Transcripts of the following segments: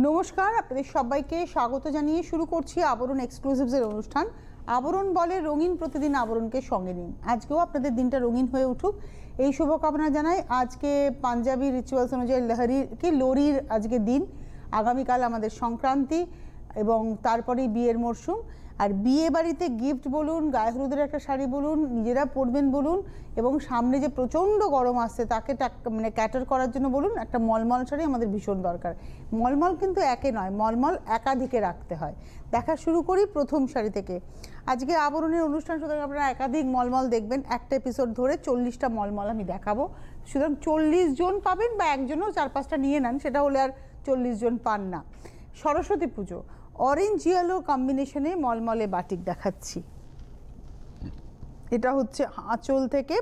নমস্কার, আপনাদের সবাইকে স্বাগত জানিয়ে শুরু করছি আবরণ এক্সক্লুসিভসের অনুষ্ঠান। আবরণ বলে রঙিন, প্রতিদিন আবরণকে সঙ্গে নিন। আজকেও আপনাদের দিনটা রঙিন হয়ে উঠুক এই শুভকামনা জানাই। আজকে পাঞ্জাবি রিচুয়ালস অনুযায়ী লোরির আজকে দিন, আগামীকাল আমাদের সংক্রান্তি এবং তারপরেই বিয়ের মরশুম। আর বিয়ে বাড়িতে গিফট বলুন, গায়ে হলুদের একটা শাড়ি বলুন, নিজেরা পরবেন বলুন, এবং সামনে যে প্রচণ্ড গরম আসছে তাকে মানে ক্যাটার করার জন্য বলুন, একটা মলমল শাড়ি আমাদের ভীষণ দরকার। মলমল কিন্তু একে নয়, মলমল একাধিকে রাখতে হয়। দেখা শুরু করি প্রথম শাড়ি থেকে। আজকে আবরণের অনুষ্ঠান, সুতরাং আপনারা একাধিক মলমল দেখবেন। একটা এপিসোড ধরে 40টা মলমল আমি দেখাবো, সুতরাং 40 জন পাবেন, বা একজনও 4-5টা নিয়ে নেন, সেটা হলে আর 40 জন পান না। সরস্বতী পুজো, অরেঞ্জ ইয়েলো কম্বিনেশনে মলমলে বাটিক দেখাচ্ছি। এটা হচ্ছে আঁচল থেকে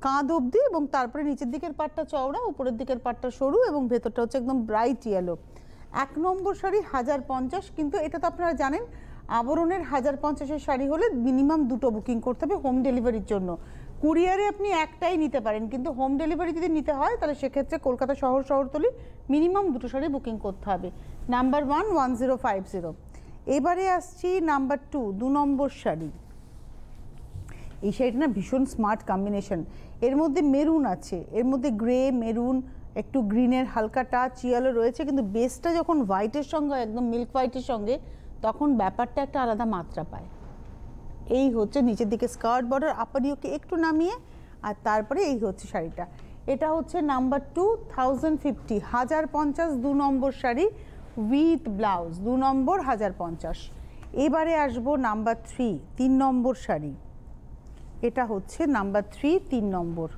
কাঁধ অবধি, এবং তারপরে নিচের দিকের পাটটা চওড়া, উপরের দিকের পাটটা সরু, এবং ভেতরটা হচ্ছে একদম ব্রাইট ইয়েলো। 1 নম্বর শাড়ি 1050, কিন্তু এটা তো আপনারা জানেন আবরণের 1050-এর শাড়ি হলে মিনিমাম 2টো বুকিং করতে হবে হোম ডেলিভারির জন্য। কুরিয়ারে আপনি একটাই নিতে পারেন, কিন্তু হোম ডেলিভারি যদি নিতে হয় তাহলে সেক্ষেত্রে কলকাতা শহরতলি মিনিমাম 2টো শাড়ি বুকিং করতে হবে। নাম্বার 1 1050। এবারে আসছি নাম্বার 2, 2 নম্বর শাড়ি। এই শাড়িটা না ভীষণ স্মার্ট কম্বিনেশন। এর মধ্যে মেরুন আছে, এর মধ্যে গ্রে, মেরুন, একটু গ্রিনের হালকা টাচ, ইয়েলো রয়েছে, কিন্তু বেসটা যখন হোয়াইটের সঙ্গে, একদম মিল্ক হোয়াইটের সঙ্গে, তখন ব্যাপারটা একটা আলাদা মাত্রা পায়। এই হচ্ছে নিচের দিকে স্কার্ট বর্ডার, আপার ইয়োকে একটু নামিয়ে, আর তারপরে এই হচ্ছে শাড়িটা। এটা হচ্ছে number 2, 1050, 1050, 2 number sari with blouse, 2 নম্বর 1050। এবারে আসবো নাম্বার 3, 3 নম্বর শাড়ি। এটা হচ্ছে নাম্বার 3, 3 নম্বর।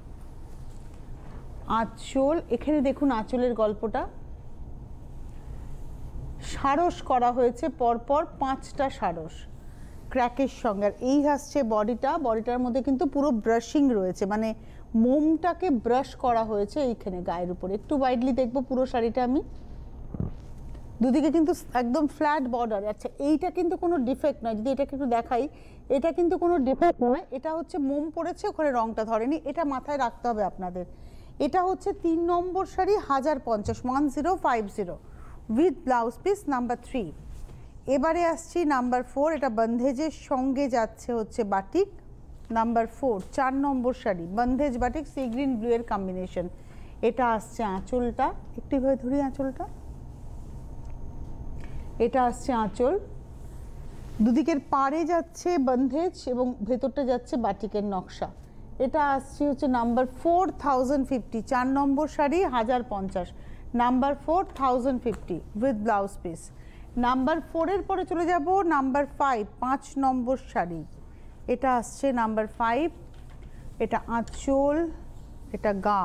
আঁচল, এখানে দেখুন আঁচলের গল্পটা সারস করা হয়েছে, পরপর 5টা সারস ক্র্যাকের সঙ্গে। আর এই আসছে বডিটার মধ্যে কিন্তু পুরো ব্রাশিং রয়েছে, মানে মোমটাকে ব্রাশ করা হয়েছে এইখানে গায়ের উপরে। একটু ওয়াইডলি দেখবো পুরো শাড়িটা আমি, দুদিকে কিন্তু একদম ফ্ল্যাট বর্ডার। আচ্ছা, এইটা কিন্তু কোনো ডিফেক্ট নয়, যদি এটাকে একটু দেখাই, এটা কিন্তু কোনো ডিফেক্ট নয়, এটা হচ্ছে মোম পড়েছে, ওখানে রংটা ধরেনি, এটা মাথায় রাখতে হবে আপনাদের। এটা হচ্ছে 3 নম্বর sari 1050, 1050 with blouse piece, number 3। এবারে আসছি নাম্বার 4, এটা বন্ধেজের সঙ্গে যাচ্ছে হচ্ছে বাটিক, নাম্বার 4, 4 নম্বর sari, bandhej batik, sea green blue এর কম্বিনেশন। এটা আসছে আঁচলটা, একটু এভাবে ধরি আঁচলটা, এটা আসছে আঁচল, দুদিকের পাড়ে যাচ্ছে বন্ধেজ এবং ভেতরটা যাচ্ছে বাটিকের নকশা। এটা আসছে হচ্ছে নাম্বার 4, 1050, 4 নম্বর sari 1050, number 4, 1050 with blouse piece. Number 4-এর পরে চলে যাব নাম্বার 5, 5 নম্বর শাড়ি। এটা আসছে নাম্বার 5, এটা আঁচল, এটা গা।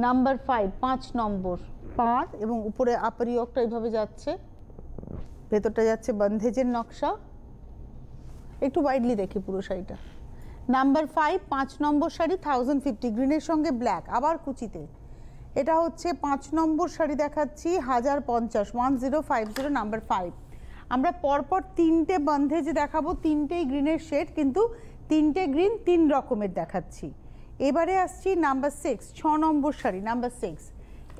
নাম্বার 5, 5 নম্বর পাড়, এবং উপরে আপার ইয়োকটা এইভাবে যাচ্ছে, ভেতরটা যাচ্ছে বন্ধেজের নকশা। একটু ওয়াইডলি দেখি পুরো শাড়িটা। নাম্বার 5, 5 নম্বর শাড়ি 1050, গ্রিনের সঙ্গে ব্ল্যাক, আবার কুচিতে। এটা হচ্ছে 5 নম্বর শাড়ি দেখাচ্ছি 1050, 1050, নাম্বার 5। আমরা পরপর 3টে বন্ধেজ দেখাবো, 3টেই গ্রিনের শেড, কিন্তু 3টে গ্রিন 3 রকমের দেখাচ্ছি। এবারে আসছি নাম্বার 6, 6 নম্বর শাড়ি, নাম্বার 6।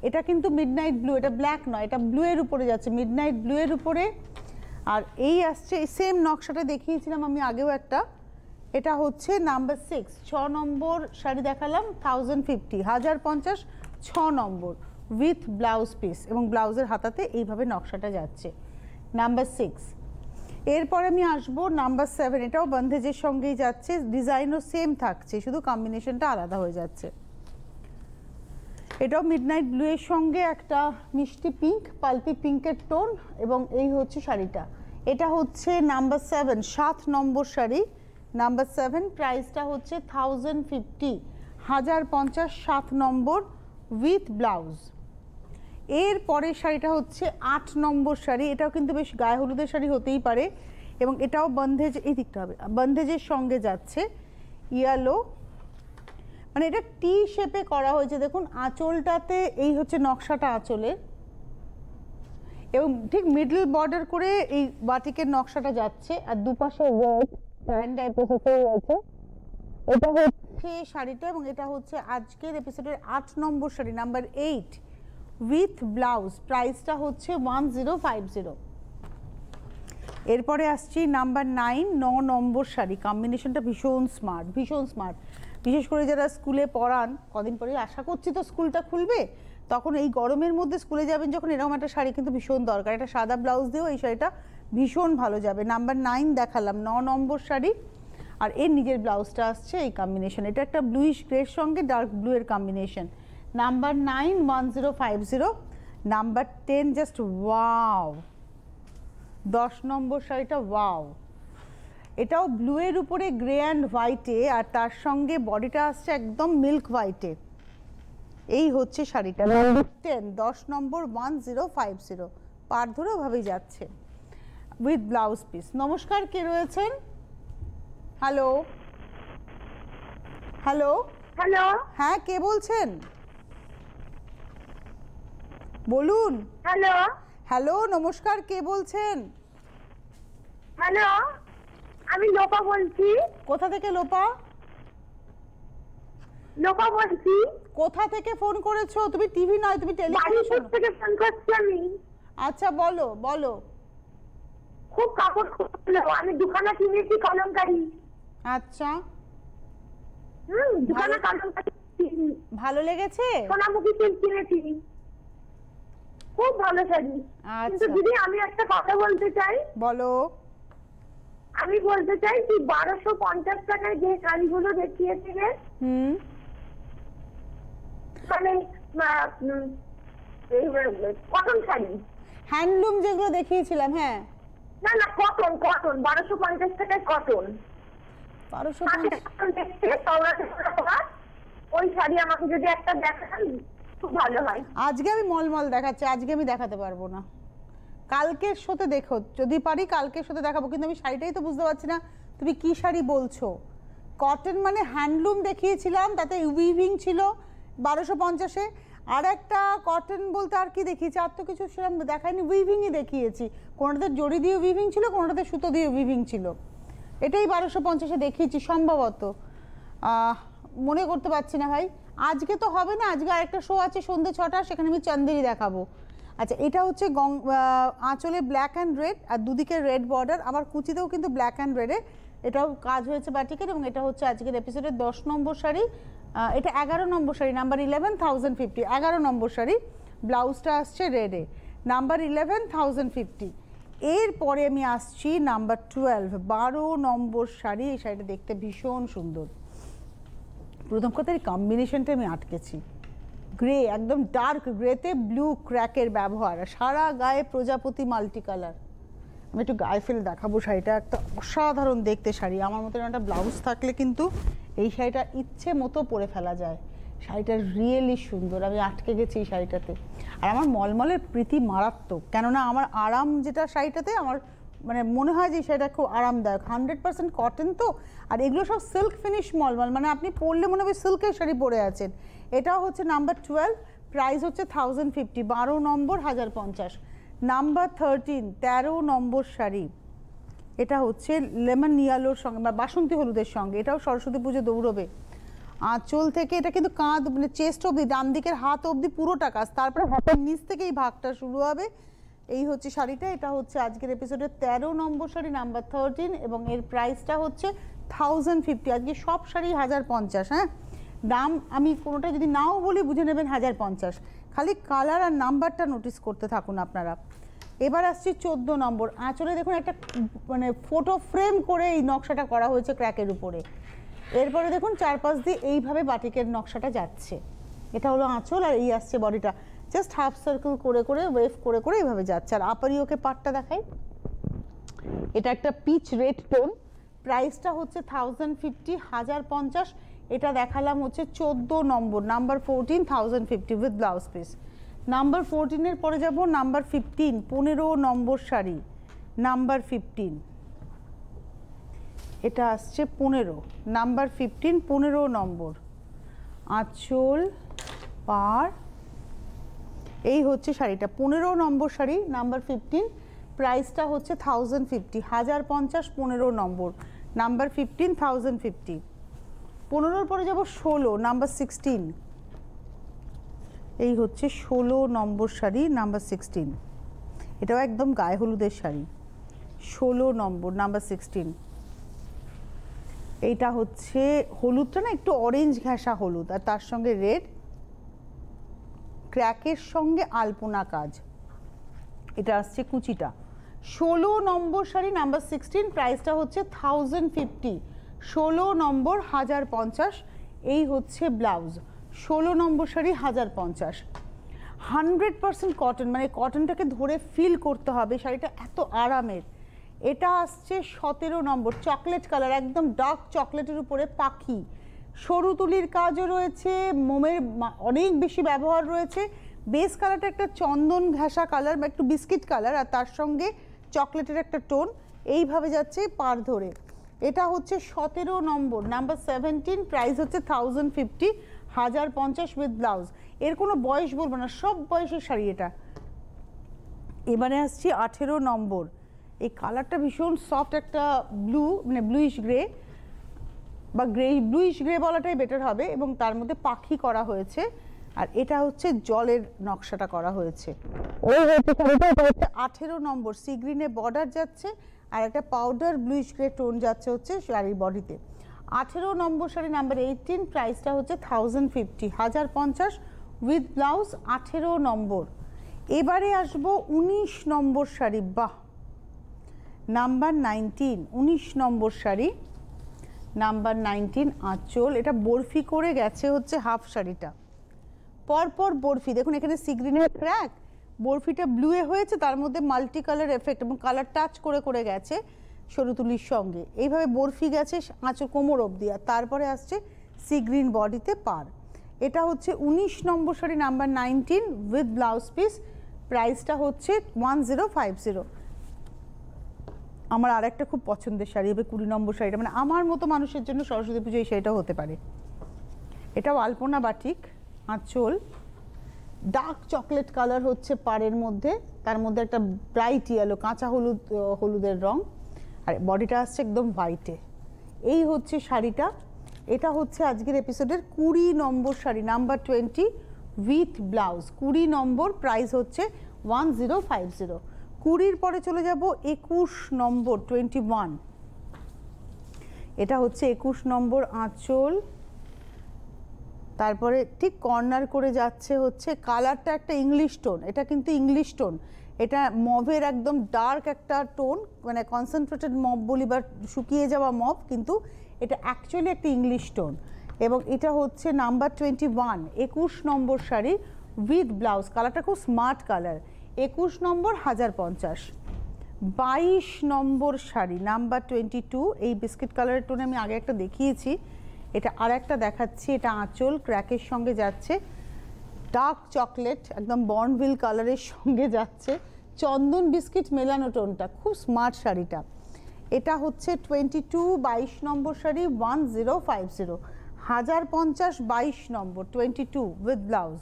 এটা কিন্তু মিডনাইট ব্লু, এটা ব্ল্যাক নয়, এটা ব্লু এর উপরে যাচ্ছে, মিডনাইট ব্লু এর উপরে। আর এই আসছে সেম নকশাটা দেখিয়েছিলাম আমি আগেও একটা, এটা হচ্ছে নাম্বার 6, 6 নম্বর শাড়ি দেখালাম 1050, 1050, 6 নম্বর উইথ ব্লাউজ পিস, এবং ব্লাউজের হাতাতে এইভাবে নকশাটা যাচ্ছে, নাম্বার 6। এরপরে আমি আসবো নাম্বার 7, এটাও বন্ধেজের সঙ্গেই যাচ্ছে, ডিজাইনও সেম থাকছে, শুধু কম্বিনেশনটা আলাদা হয়ে যাচ্ছে। এটাও মিডনাইট ব্লু এর সঙ্গে একটা মিষ্টি পিঙ্ক, পালপি পিঙ্কের টোন, এবং এই হচ্ছে শাড়িটা। এটা হচ্ছে নাম্বার 7, 7 নম্বর শাড়ি, নাম্বার 7। প্রাইসটা হচ্ছে 1050, 1050, 7 নম্বর উইথ ব্লাউজ। এর পরের শাড়িটা হচ্ছে 8 নম্বর শাড়ি। এটাও কিন্তু বেশ গায়ে হলুদের শাড়ি হতেই পারে, এবং এটাও বন্ধেজ, এই দিকটা হবে, বন্ধেজের সঙ্গে যাচ্ছে ইয়েলো, মানে এটা টি শেপে করা হয়েছে। দেখুন আঁচলটাতে এই হচ্ছে নকশাটা আঁচলের, এবং ঠিক মিডল বর্ডার করে এই বাটিকের নকশাটা যাচ্ছে, আর দুপাশে রেড প্যান্ট টাইপের রয়েছে। এটা হচ্ছে শাড়িটা, এবং এটা হচ্ছে আজকের এপিসোডের 8 নম্বর শাড়ি, নাম্বার 8 উইথ ব্লাউজ। প্রাইসটা হচ্ছে 1050। এরপরে আসছি নাম্বার 9, 9 নম্বর শাড়ি। কম্বিনেশনটা ভীষণ স্মার্ট, ভীষণ স্মার্ট। বিশেষ করে যারা স্কুলে পড়ান, কদিন পরে আশা করছি তো স্কুলটা খুলবে, তখন এই গরমের মধ্যে স্কুলে যাবেন যখন, এরকম একটা শাড়ি কিন্তু ভীষণ দরকার। এটা সাদা ব্লাউজ দিয়েও এই শাড়িটা ভীষণ ভালো যাবে। নাম্বার 9 দেখালাম, 9 নম্বর শাড়ি, আর এর নিজের ব্লাউজটা আসছে এই কম্বিনেশন। এটা একটা ব্লুইশ গ্রের সঙ্গে ডার্ক ব্লু এর combination. Number 9 1050। Number 10 just wow, 10 নম্বর শাড়িটা ওয়াও। এটাও ব্লু এর উপরে গ্রে অ্যান্ড হোয়াইটে, আর তার সঙ্গে বডিটা আসছে একদম মিল্ক হোয়াইটে। এই হচ্ছে শাড়িটা, 10, 10 নম্বর 1050, পার ধরেও ভাবেই যাচ্ছে উইথ ব্লাউজ পিস। নমস্কার, কে রয়েছেন? হ্যালো হ্যালো হ্যালো, হ্যাঁ, কে বলছেন বলুন? হ্যালো, হ্যালো, নমস্কার, কে বলছেন? হ্যালো, আমি লোপা বলছি। কোথা থেকে লোপা? লোপা বলছি। কোথা থেকে ফোন করেছো? তুমি টিভি নয়, তুমি টেলিফোন বাড়িপুর শোনো। থেকে ফোন করছি আমি। আচ্ছা, বলো বলো। খুব কাপড় খুঁজলো, আমি দুখানা কিনেছি কলমকারি। আচ্ছা, দুখানা কলমকারি ভালো লেগেছে? সোনামুখী সিল্ক কিনেছি, খুব ভালো শাড়ি। কিন্তু আচ্ছা, দিদি আমি একটা কথা বলতে চাই। বলো। আমি বলতে চাই কি 1250 টাকায় যে শাড়িগুলো দেখিয়েছিলে, মানে কটন শাড়ি, হ্যান্ডলুম যেগুলো দেখিয়েছিলাম, হ্যাঁ। না না, কটন, কটন 1250 টাকায় কটন। 1250। ওই শাড়ি আমাকে যদি একটা দেখান খুব ভালো হয়। আজকে আমি মলমল দেখাচ্ছি, আজকে আমি দেখাতে পারবো না, কালকের শোতে দেখো, যদি পারি কালকের শোতে দেখাবো। কিন্তু আমি শাড়িটাই তো বুঝতে পারছি না তুমি কি শাড়ি বলছো। কটন মানে হ্যান্ডলুম দেখিয়েছিলাম, তাতে উইভিং ছিল 1250-এ। আর একটা কটন বলতে আর কি দেখিয়েছি, আর তো কিছু সেরকম দেখায়নি, উইভিংই দেখিয়েছি। কোনোটাতে জড়ি দিয়ে উইভিং ছিল, কোনোটাতে সুতো দিয়ে উইভিং ছিল। এটাই 1250-এ দেখিয়েছি সম্ভবত, মনে করতে পারছি না ভাই। আজকে তো হবে না, আজকে আরেকটা শো আছে সন্ধ্যে 6টা, সেখানে আমি চান্দেরি দেখাবো। আচ্ছা, এটা হচ্ছে আঁচলে ব্ল্যাক অ্যান্ড রেড, আর দুদিকে রেড বর্ডার, আবার কুচিতেও কিন্তু ব্ল্যাক অ্যান্ড রেডে এটাও কাজ হয়েছে বাটিকের। এবং এটা হচ্ছে আজকের এপিসোডের 10 নম্বর শাড়ি। এটা 11 নম্বর শাড়ি, নাম্বার 11 1050, 11 নম্বর শাড়ি। ব্লাউজটা আসছে রেডে, নাম্বার 11 1050। এরপরে আমি আসছি নাম্বার 12, 12 নম্বর শাড়ি। এই শাড়িটা দেখতে ভীষণ সুন্দর। প্রথম কথা, এই কম্বিনেশনটা আমি আটকেছি, গ্রে, একদম ডার্ক গ্রেতে ব্লু ক্র্যাকের ব্যবহার, সারা গায়ে প্রজাপতি মাল্টি কালার। আমি একটু গায়ে ফেলে দেখাবো শাড়িটা, একটা অসাধারণ দেখতে শাড়ি। আমার মতো একটা ব্লাউজ থাকলে কিন্তু এই শাড়িটা ইচ্ছে মতো পরে ফেলা যায়। শাড়িটা রিয়েলি সুন্দর, আমি আটকে গেছি এই শাড়িটাতে। আর আমার মলমলের প্রীতি মারাত্মক, কেননা আমার আরাম যেটা শাড়িটাতে, আমার মানে মনে হয় যে সেটা খুব আরামদায়ক, 100% কটন তো। আর এগুলো সব সিল্ক ফিনিশ মলমল, মানে আপনি পরলে মনে হবে সিল্কের শাড়ি পরে আছেন। এটাও হচ্ছে নাম্বার 12, প্রাইস হচ্ছে 1050, 12 নম্বর 1050। নাম্বার 13, 13 নম্বর শাড়ি। এটা হচ্ছে লেমন ইয়ালোর সঙ্গে বা বাসন্তী হলুদের সঙ্গে, এটাও সরস্বতী পুজো দৌড়বে। আঁচল থেকে এটা কিন্তু কাঁধ মানে চেস্ট অবধি, ডান দিকের হাত অবধি পুরোটা কাজ, তারপরে হাতের নিচ থেকে এই ভাগটা শুরু হবে। এই হচ্ছে শাড়িটা, এটা হচ্ছে আজকের এপিসোডের 13 নম্বর শাড়ি, নাম্বার 13, এবং এর প্রাইসটা হচ্ছে 1050। আজকে সব শাড়ি 1050, হ্যাঁ। দাম আমি কোনোটা যদি নাও বলি বুঝে নেবেন 1050, খালি কালার আর নাম্বারটা নোটিস করতে থাকুন আপনারা। এবার আসছি 14 নম্বর। আঁচলে দেখুন একটা মানে ফটো ফ্রেম করে এই নকশাটা করা হয়েছে ক্র্যাকের উপরে। এরপরে দেখুন চারপাশ দিয়ে এইভাবে বাটিকের নকশাটা যাচ্ছে, এটা হলো আঁচল, আর এই আসছে বডিটা, জাস্ট হাফ সার্কেল করে করে ওয়েভ করে করে এইভাবে যাচ্ছে। আর আপার ইয়োকে পার্টটা দেখাই, এটা একটা পিচ রেড টোন, প্রাইসটা হচ্ছে 1050, 1050। এটা দেখালাম হচ্ছে 14 নম্বর, number 14, 1050 with blouse piece. Number 14-এর পরে যাব নাম্বার 15, 15 নম্বর শাড়ি, নাম্বার 15। এটা আসছে 15, নাম্বার 15, 15 নম্বর, আঁচল পার, এই হচ্ছে শাড়িটা 15 নম্বর শাড়ি, নাম্বার 15, প্রাইসটা হচ্ছে 1050, 1050, 15 নম্বর, নাম্বার 15, 1050। 15-র পরে যাব 16, নাম্বার 16, এই হচ্ছে 16 নম্বর শাড়ি, নাম্বার 16। এটাও একদম গায়ে হলুদের শাড়ি, 16 নম্বর, নাম্বার 16। এইটা হচ্ছে হলুদটা না একটু অরেঞ্জ ঘেঁষা হলুদ, আর তার সঙ্গে রেড ক্র্যাকের সঙ্গে আলপনা কাজ। এটা আসছে কুচিটা, 16 নম্বর শাড়ি, নাম্বার 16, প্রাইসটা হচ্ছে 1050, 16 নম্বর 1050। এই হচ্ছে ব্লাউজ, 16 নম্বর শাড়ি 1050, 100% কটন, মানে কটনটাকে ধরে ফিল করতে হবে, শাড়িটা এত আরামের। এটা আসছে 17 নম্বর, চকলেট কালার, একদম ডার্ক চকলেটের উপরে পাখি, সরু তুলির কাজও রয়েছে, মোমের অনেক বেশি ব্যবহার রয়েছে। বেস কালারটা একটা চন্দন ঘেঁষা কালার বা একটু বিস্কিট কালার, আর তার সঙ্গে চকলেটের একটা টোন, এইভাবে যাচ্ছে পার ধরে। এটা হচ্ছে 17 নম্বর, নাম্বার 17, প্রাইস হচ্ছে 1050, 1050 উইথ ব্লাউজ। এর কোনো বয়স বলবো না, সব বয়সের শাড়ি এটা। এবারে আসছি 18 নম্বর, এই কালারটা ভীষণ সফট একটা ব্লু, মানে ব্লুইশ গ্রে বা ব্লুইশ গ্রে বলাটাই বেটার হবে, এবং তার মধ্যে পাখি করা হয়েছে, আর এটা হচ্ছে জলের নকশাটা করা হয়েছে। ওই হচ্ছে শাড়িটা, এটা হচ্ছে 18 নম্বর, সি গ্রিনে বর্ডার যাচ্ছে, আর একটা পাউডার ব্লুইশ গ্রে টোন যাচ্ছে হচ্ছে শাড়ির বডিতে। 18 নম্বর শাড়ি, নাম্বার 18, প্রাইসটা হচ্ছে 1050, 1050 উইথ ব্লাউজ, 18 নম্বর। এবারে আসবো 19 নম্বর শাড়ি, বাহ, নাম্বার 19, 19 নম্বর শাড়ি, নাম্বার 19, আঁচল, এটা বরফি করে গেছে হচ্ছে হাফ শাড়িটা, পরপর বরফি, দেখুন এখানে সিগ্রিনের ক্র্যাক, বরফিটা ব্লুয়ে হয়েছে, তার মধ্যে মাল্টি কালার এফেক্ট এবং কালার টাচ করে করে গেছে সরু তুলির সঙ্গে, এইভাবে বরফি গেছে আঁচল কোমর অবধি, আর তারপরে আসছে সিগ্রিন বডিতে পার। এটা হচ্ছে 19 নম্বর sari, number 19 with blouse piece, প্রাইসটা হচ্ছে 1050। আমার আর একটা খুব পছন্দের শাড়ি হবে 20 নম্বর শাড়িটা, মানে আমার মতো মানুষের জন্য সরস্বতী পুজো এই শাড়িটাও হতে পারে। এটাও আলপনা বাটিক, আঁচল ডার্ক চকলেট কালার হচ্ছে পাড়ের মধ্যে, তার মধ্যে একটা ব্রাইট ইয়েলো কাঁচা হলুদ, হলুদের রং, আর বডিটা আসছে একদম হোয়াইটে। এই হচ্ছে শাড়িটা, এটা হচ্ছে আজকের এপিসোডের 20 নম্বর শাড়ি, নাম্বার 20 উইথ ব্লাউজ, 20 নম্বর, প্রাইস হচ্ছে 1050। 20-র পরে চলে যাব 21 নম্বর, 21, এটা হচ্ছে 21 নম্বর, আঁচল, তারপরে ঠিক কর্নার করে যাচ্ছে হচ্ছে, কালারটা একটা ইংলিশ টোন, এটা কিন্তু ইংলিশ টোন, এটা মভের একদম ডার্ক একটা টোন, মানে কনসেন্ট্রেটেড মভ বলি বা শুকিয়ে যাওয়া মভ, কিন্তু এটা অ্যাকচুয়ালি একটা ইংলিশ টোন। এবং এটা হচ্ছে number 21, 21 number sari with blouse, কালারটা খুব স্মার্ট কালার, 21 নম্বর, 1050। 22 নম্বর শাড়ি, নাম্বার 22, এই বিস্কিট কালারের টোনে আমি আগে একটা দেখিয়েছি, এটা আর একটা দেখাচ্ছি, এটা আঁচল ক্র্যাকের সঙ্গে যাচ্ছে, ডার্ক চকলেট একদম বর্নভিল কালারের সঙ্গে যাচ্ছে, চন্দন বিস্কিট মেলানো টোনটা, খুব স্মার্ট শাড়িটা। এটা হচ্ছে 22, 22 নম্বর শাড়ি, 1050, 1050, 22 নম্বর, 22 উইথ ব্লাউজ।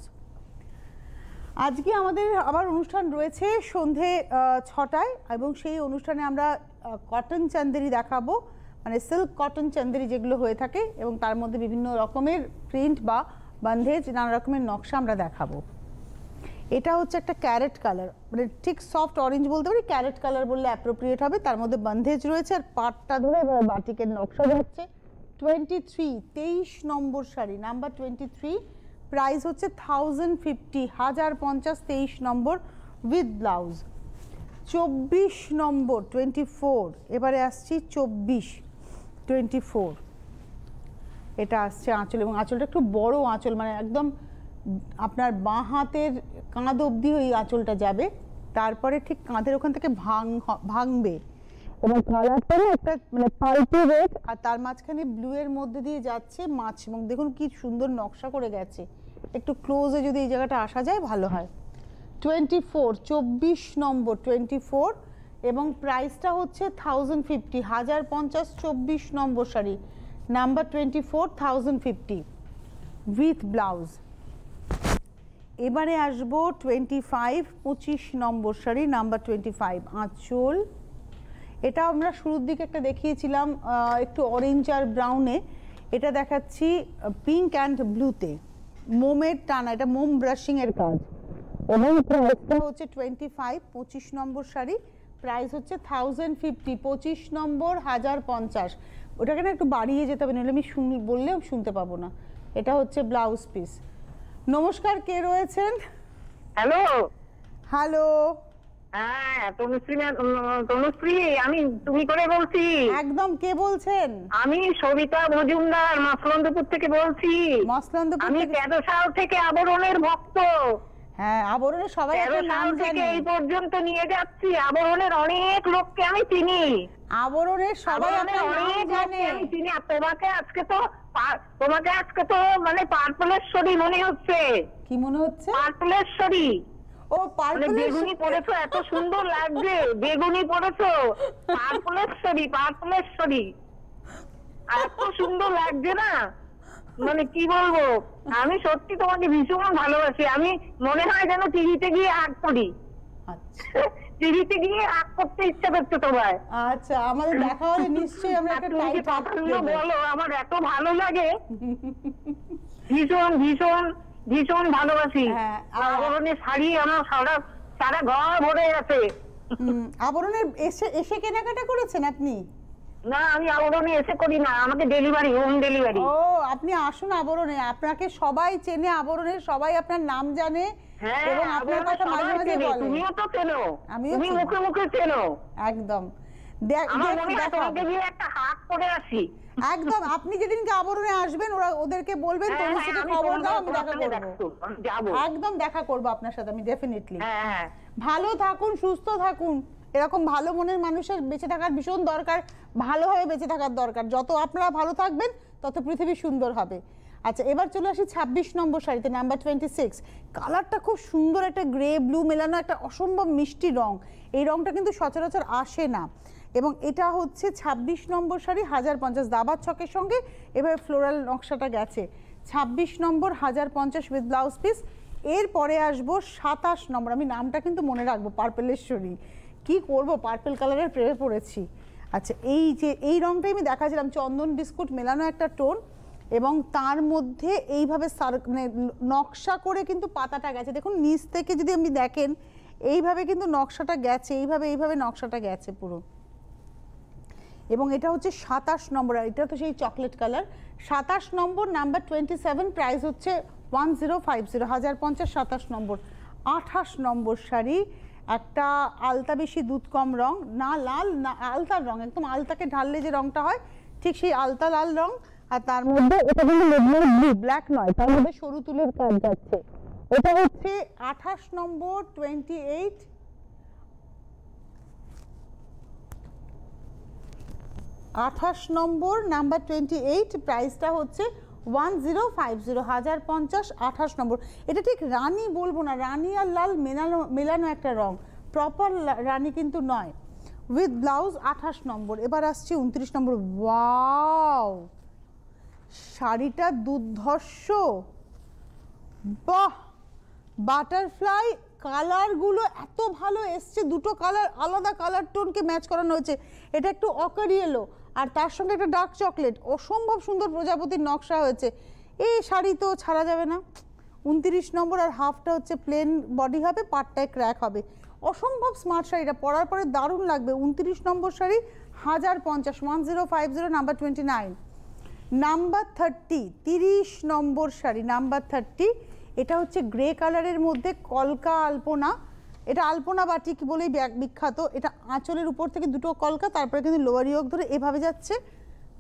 আজকে আমাদের আবার অনুষ্ঠান রয়েছে সন্ধে 6টায়, এবং সেই অনুষ্ঠানে আমরা কটন চান্দেরি দেখাবো, মানে সিল্ক কটন চান্দেরি যেগুলো হয়ে থাকে, এবং তার মধ্যে বিভিন্ন রকমের প্রিন্ট বা বন্ধেজ, নানা রকমের নকশা আমরা দেখাবো। এটা হচ্ছে একটা ক্যারেট কালার, মানে ঠিক সফট অরেঞ্জ বলতে পারি, ক্যারেট কালার বললে অ্যাপ্রোপ্রিয়েট হবে, তার মধ্যে বন্ধেজ রয়েছে, আর পাটটা ধরে বাটিকের নকশা যাচ্ছে। 23, 23 নম্বর শাড়ি, নাম্বার 23, প্রাইস হচ্ছে 1050, 1050, 23 নম্বর উইথ ব্লাউজ। 24 নম্বর, 24, এবারে আসছি 24, 24, এটা আসছে আঁচল, এবং আঁচলটা একটু বড় আঁচল, মানে একদম আপনার বাঁ হাতের কাঁধ অবধি ওই আঁচলটা যাবে, তারপরে ঠিক কাঁধের ওখান থেকে ভাঙবে এবং কালারটা একটা মানে পাল্টে রেড, আর তার মাঝখানে ব্লু এর মধ্যে দিয়ে যাচ্ছে মাছ, এবং দেখুন কি সুন্দর নকশা করে গেছে। একটু ক্লোজে যদি এই জায়গাটা আসা যায় ভালো হয়। 24 24 নম্বর 24, এবং প্রাইসটা হচ্ছে 1050, 1050, 24 নম্বর শাড়ি নাম্বার 24, 1050 উইথ ব্লাউজ। এবারে আসবো 25 25 নম্বর শাড়ি নাম্বার 25, আঁচল। এটা আমরা শুরুর দিকে একটা দেখিয়েছিলাম একটু অরেঞ্জ আর ব্রাউনে, এটা দেখাচ্ছি পিঙ্ক অ্যান্ড ব্লুতে, মোমের টানা, এটা মোম ব্রাশিং এর কাজ। এবং প্রাইসটা হচ্ছে 25 25 নম্বর শাড়ি, প্রাইস হচ্ছে 1050, 25 নম্বর 1050। ওটাকে না একটু বাড়িয়ে যেতে হবে, নাহলে আমি বললেও শুনতে পাবো না। এটা হচ্ছে ব্লাউজ পিস। নমস্কার, কে রয়েছেন? হ্যালো। হ্যালো, হ্যাঁ, তনুশ্রী, আমি তুমি করে বলছি। একদম, কে বলছেন? আমি সবিতা মজুমদার মসলন্দপুর থেকে বলছি। মসলন্দপুর আমি থেকে? 13 সাল থেকে আবরণের ভক্ত। হ্যাঁ, আবরণের সবাই 13 একটা নাম সাল থেকে জানে। এই পর্যন্ত নিয়ে যাচ্ছি। আবরণের অনেক লোককে আমি চিনি। আবরণের সবাই একটা নাম অনেক জানে। লোককে আমি চিনি। আর তোমাকে আজকে তো মানে পার্পলেশ্বরী মনে হচ্ছে। কি মনে হচ্ছে? পার্পলেশ্বরী। ও, মানে পার্পল। বেগুনি পরেছো, এত সুন্দর লাগছে। বেগুনি পরেছো, পার্পলেশ্বরী এত সুন্দর লাগছে না, মানে কি বলবো। আমি সত্যি তোমাকে ভীষণ ভালোবাসি। আমি মনে হয় যেন টিভিতে গিয়ে আগ করি। আচ্ছা টিভিতে গিয়ে আগ করতে ইচ্ছা করছে তোমায়। আচ্ছা, আমাদের দেখা হলে নিশ্চয়ই আমরা একটা তুমি যে টাইট আপ কথাগুলো দেব। বলো আমার এত ভালো লাগে, ভীষণ ভীষণ ভীষণ ভালোবাসি। হ্যাঁ, আবরণের শাড়ি আমার সারা ঘর ভরে গেছে। আবরণের এসে কেনাকাটা করেছেন আপনি? না, আমি আবরণে এসে করি না, আমাকে ডেলিভারি, হোম ডেলিভারি। ও, আপনি আসুন আবরণে, আপনাকে সবাই চেনে, আবরণের সবাই আপনার নাম জানে হ্যাঁ, এবং আপনার কথা মাঝে মাঝে বলে। তুমিও তো চেনো, আমিও তুমি চিনি। মুখে মুখে চেনো। একদম। আমার মনে হয় তোমাকে গিয়ে একটা হাত করে আসি। একদম, আপনি যেদিনকে আবরণে আসবেন ওদেরকে বলবেন হ্যাঁ, তনুশ্রীকে আমি খবর তোমার দাও, আমি দেখা ওখানে করব। আমি যাবো। একদম দেখা করব আপনার সাথে আমি, ডেফিনেটলি। হ্যাঁ, ভালো থাকুন, সুস্থ থাকুন, এরকম ভালো মনের মানুষের বেঁচে থাকার ভীষণ দরকার, ভালোভাবে বেঁচে থাকার দরকার। যত আপনারা ভালো থাকবেন তত পৃথিবী সুন্দর হবে। আচ্ছা, এবার চলে আসি 26 নম্বর শাড়িতে নাম্বার 26। কালারটা খুব সুন্দর, একটা গ্রে ব্লু মেলানো, একটা অসম্ভব মিষ্টি রং। এই রংটা কিন্তু সচরাচর আসে না, এবং এটা হচ্ছে 26 নম্বর শাড়ি 1050, দাবার ছকের সঙ্গে এভাবে ফ্লোরাল নকশাটা গেছে। 26 নম্বর 1050 উইথ ব্লাউজ পিস। এরপরে আসবো 27 নম্বর, আমি নামটা কিন্তু মনে রাখবো, পার্পেলেশ্বরী। কি করব, পার্পল কালারের প্রেমে পড়েছি। আচ্ছা, এই যে এই রংটাই আমি দেখাছিলাম, চন্দন বিস্কুট মেলানো একটা টোন, এবং তার মধ্যে এইভাবে মানে নকশা করে কিন্তু পাতাটা গেছে। দেখুন নিচ থেকে যদি আপনি দেখেন, এইভাবে কিন্তু নকশাটা গেছে, এইভাবে নকশাটা গেছে পুরো। এবং এটা হচ্ছে 27 নম্বর, আর এটা তো সেই চকলেট কালার। 27 নম্বর নাম্বার 27, প্রাইস হচ্ছে 1050, 1050, 27 নম্বর। 28 নম্বর শাড়ি, একটা আলতা বেশি দুধ কম রং, না লাল না আলতার রং, একদম আলতাকে ঢাললে যে রংটা হয় ঠিক সেই আলতা লাল রং, আর তার মধ্যে এটা কিন্তু মেঘনার ব্লু, ব্ল্যাক নয়, তার মধ্যে সরু তুলের কাজ যাচ্ছে। এটা হচ্ছে 28 নম্বর 28, 28 নম্বর নাম্বার 28, প্রাইসটা হচ্ছে 1050, 1050, 28 নম্বর। এটা ঠিক রানী বলবো না, রানী আর লাল মেলানো একটা রং, প্রপার রানী কিন্তু নয়, উইথ ব্লাউজ। 28 নম্বর। এবার আসছি 29 নম্বর। ওয়াও, শাড়িটা দুর্ধর্ষ, বাহ, বাটারফ্লাই কালারগুলো এত ভালো এসছে, দুটো কালার আলাদা কালার টোনকে ম্যাচ করানো হয়েছে। এটা একটু অকারি এলো, আর তার সঙ্গে একটা ডার্ক চকলেট, অসম্ভব সুন্দর প্রজাপতির নকশা হয়েছে। এই শাড়ি তো ছাড়া যাবে না। 29 নম্বর, আর হাফটা হচ্ছে প্লেন বডি হবে, পাটটায় ক্র্যাক হবে। অসম্ভব স্মার্ট শাড়িটা, পরার পরে দারুণ লাগবে। 29 নম্বর শাড়ি 1050, 1050, নাম্বার 29। নাম্বার 30, 30 নম্বর শাড়ি নাম্বার 30, এটা হচ্ছে গ্রে কালারের মধ্যে কলকা আলপনা, এটা আলপনা বাটিক বলেই বিখ্যাত। এটা আঁচলের উপর থেকে দুটো কলকা, তারপরে কিন্তু লোয়ার ইয়োক ধরে এভাবে যাচ্ছে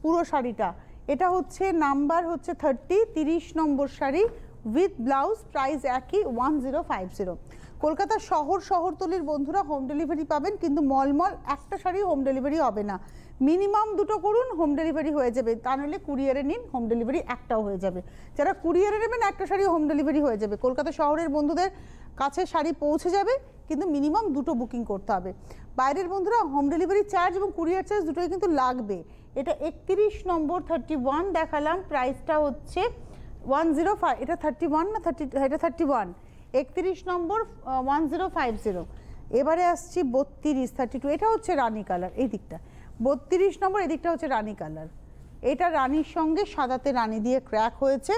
পুরো শাড়িটা। এটা হচ্ছে নাম্বার হচ্ছে 30, 30 নম্বর শাড়ি উইথ ব্লাউজ, প্রাইস একই 1050। কলকাতা শহরতলির বন্ধুরা হোম ডেলিভারি পাবেন, কিন্তু মলমল একটা শাড়ি হোম ডেলিভারি হবে না, মিনিমাম দুটো করুন, হোম ডেলিভারি হয়ে যাবে। তা নাহলে কুরিয়ারে নিন, হোম ডেলিভারি একটাও হয়ে যাবে। যারা কুরিয়ারে নেবেন একটা শাড়ি হোম ডেলিভারি হয়ে যাবে। কলকাতা শহরের বন্ধুদের কাছে শাড়ি পৌঁছে যাবে, কিন্তু মিনিমাম দুটো বুকিং করতে হবে। বাইরের বন্ধুরা হোম ডেলিভারি চার্জ এবং কুরিয়ার চার্জ দুটোই কিন্তু লাগবে। এটা 31 নম্বর 31 দেখালাম, প্রাইসটা হচ্ছে 105। এটা 31 না 30? এটা 31। 31 নম্বর 1050। এবারে আসছি 32 32। এটা হচ্ছে রানী কালার, এই দিকটা 32 নম্বর, এদিকটা হচ্ছে রানী কালার। এটা রানীর সঙ্গে সাদাতে রানী দিয়ে ক্র্যাক হয়েছে,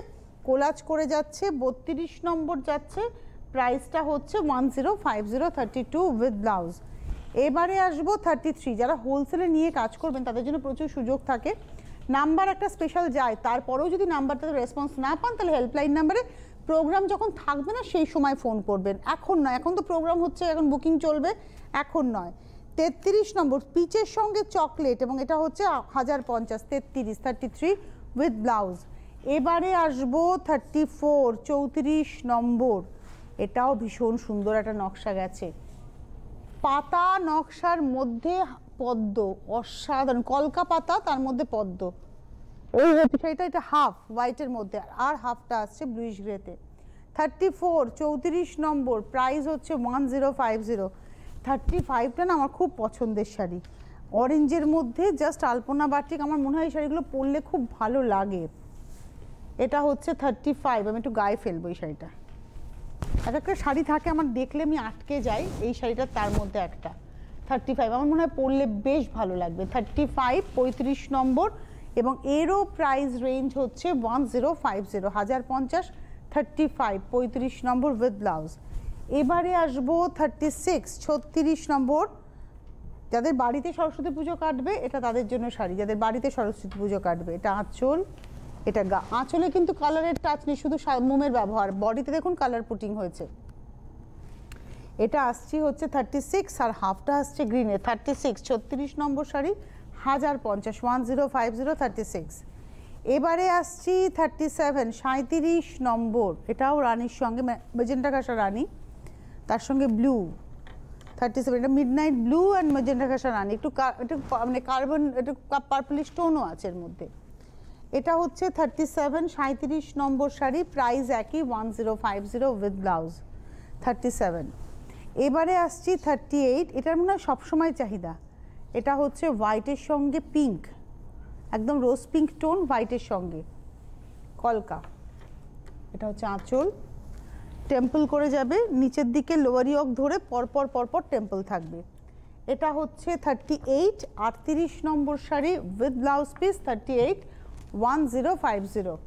কোলাজ করে যাচ্ছে। 32 নম্বর যাচ্ছে, প্রাইসটা হচ্ছে 1050 32 উইথ ব্লাউজ। এবারে আসবো 33। যারা হোলসেলে নিয়ে কাজ করবেন তাদের জন্য প্রচুর সুযোগ থাকে, নাম্বার একটা স্পেশাল যায়, তারপরেও যদি নাম্বারটাতে রেসপন্স না পান তাহলে হেল্পলাইন নাম্বারে প্রোগ্রাম যখন থাকবে না সেই সময় ফোন করবেন, এখন নয়। এখন তো প্রোগ্রাম হচ্ছে, এখন বুকিং চলবে, এখন নয়। 33 নম্বর পিচের সঙ্গে চকলেট, এবং এটা হচ্ছে 1050 33 উইথ ব্লাউজ। এবারে আসবো 34 34 নম্বর। এটাও ভীষণ সুন্দর একটা নকশা গেছে, পাতা নকশার মধ্যে পদ্ম, অসাধারণ। কলকা পাতা, তার মধ্যে পদ্ম। ওই শাড়িটা এটা হাফ হোয়াইটের মধ্যে, আর হাফটা আসছে ব্লুইশ গ্রেতে। 34 34 নম্বর, প্রাইস হচ্ছে 1050। 35টা না আমার খুব পছন্দের শাড়ি, অরেঞ্জের মধ্যে জাস্ট আলপনা বাটিক। আমার মনে হয় এই শাড়িগুলো পরলে খুব ভালো লাগে। এটা হচ্ছে 35। আমি একটু গায়ে ফেলবো এই শাড়িটা। এক একটা শাড়ি থাকে আমার দেখলে আমি আটকে যাই, এই শাড়িটা তার মধ্যে একটা। 35 আমার মনে হয় পরলে বেশ ভালো লাগবে। 35 35 নম্বর, এবং এরও প্রাইস রেঞ্জ হচ্ছে 1050 1050। 35 35 নম্বর উইথ ব্লাউজ। এবারে আসবো 36 36 নম্বর। যাদের বাড়িতে সরস্বতী পুজো কাটবে এটা তাদের জন্য শাড়ি, যাদের বাড়িতে সরস্বতী পুজো কাটবে। এটা আঁচল, এটা আঁচলে কিন্তু কালারের টাচ নেই, শুধু মোমের ব্যবহার। বডিতে দেখুন কালার পুটিং হয়েছে। এটা আসছে হচ্ছে 36, আর হাফটা আসছে গ্রিনে। 36 36 নম্বর শাড়ি 1050 1050 36। এবারে আসছি 37 37 নম্বর। এটাও রানীর সঙ্গে মেজেন্টা ঘাসা রানী, তার সঙ্গে ব্লু। 37 এটা মিডনাইট ব্লু অ্যান্ড মেজেন্টা ঘাসা রানী, একটু মানে কার্বন, একটু পার্পলিশ টোনও আছে এর মধ্যে। এটা হচ্ছে 37 37 নম্বর শাড়ি, প্রাইস একই 1050 উইথ ব্লাউজ। 37। এবারে আসছি 38। এটার মনে হয় সবসময় চাহিদা। এটা হচ্ছে হোয়াইটের সঙ্গে পিঙ্ক, একদম রোজ পিঙ্ক টোন হোয়াইটের সঙ্গে, কলকা। এটা হচ্ছে আঁচল, টেম্পল করে যাবে নিচের দিকে, লোয়ার ইয়ক ধরে পরপর পরপর টেম্পল থাকবে। এটা হচ্ছে 38 38 নম্বর শাড়ি উইথ ব্লাউজ পিস। 38 1050।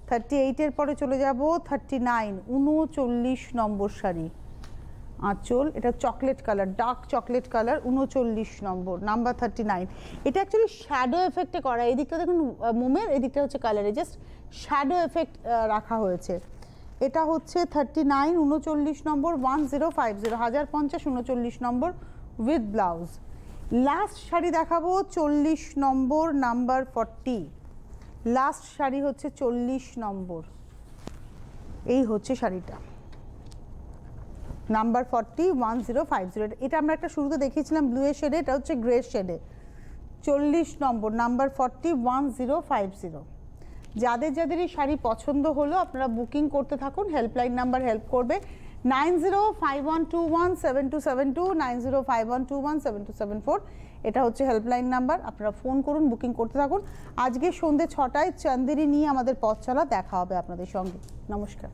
38-এর পরে চলে যাব 39 39 নম্বর শাড়ি, আঁচল। এটা chocolate colour, dark chocolate colour, 39 নম্বর, নাম্বার 39। এটা অ্যাকচুয়ালি শ্যাডো এফেক্টে করা। এই দিকটা দেখুন মোমের, এই দিকটা হচ্ছে কালারে, জাস্ট শ্যাডো এফেক্ট রাখা হয়েছে। এটা হচ্ছে 39 39 নম্বর 1050 1050 39 নম্বর উইথ ব্লাউজ। লাস্ট শাড়ি দেখাবো 40 নম্বর, নাম্বার 40। লাস্ট শাড়ি হচ্ছে 40 নম্বর, এই হচ্ছে শাড়িটা, নাম্বার 40 1050। এটা আমরা একটা শুরুতে দেখিয়েছিলাম ব্লু এর শেডে, এটা হচ্ছে গ্রে শেডে। 40 নম্বর, নাম্বার 40 1050। যাদের যাদের এই শাড়ি পছন্দ হলো আপনারা বুকিং করতে থাকুন, হেল্পলাইন নাম্বার হেল্প করবে 9051217272 9051217274। এটা হচ্ছে হেল্পলাইন নাম্বার, আপনারা ফোন করুন, বুকিং করতে থাকুন। আজকে সন্ধ্যে 6টায় চান্দেরি নিয়ে আমাদের পথ চলা, দেখা হবে আপনাদের সঙ্গে। নমস্কার।